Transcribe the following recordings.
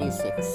36۔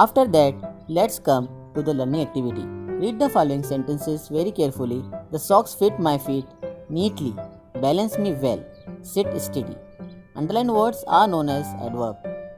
After that, let's come to the learning activity. Read the following sentences very carefully. The socks fit my feet neatly. Balance me well. Sit steady. Underlined words are known as adverb.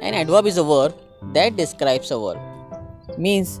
An adverb is a word that describes a verb. Means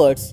words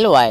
ly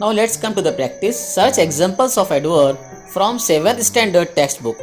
Now let's come to the practice. Search examples of adverb from 7th standard text book.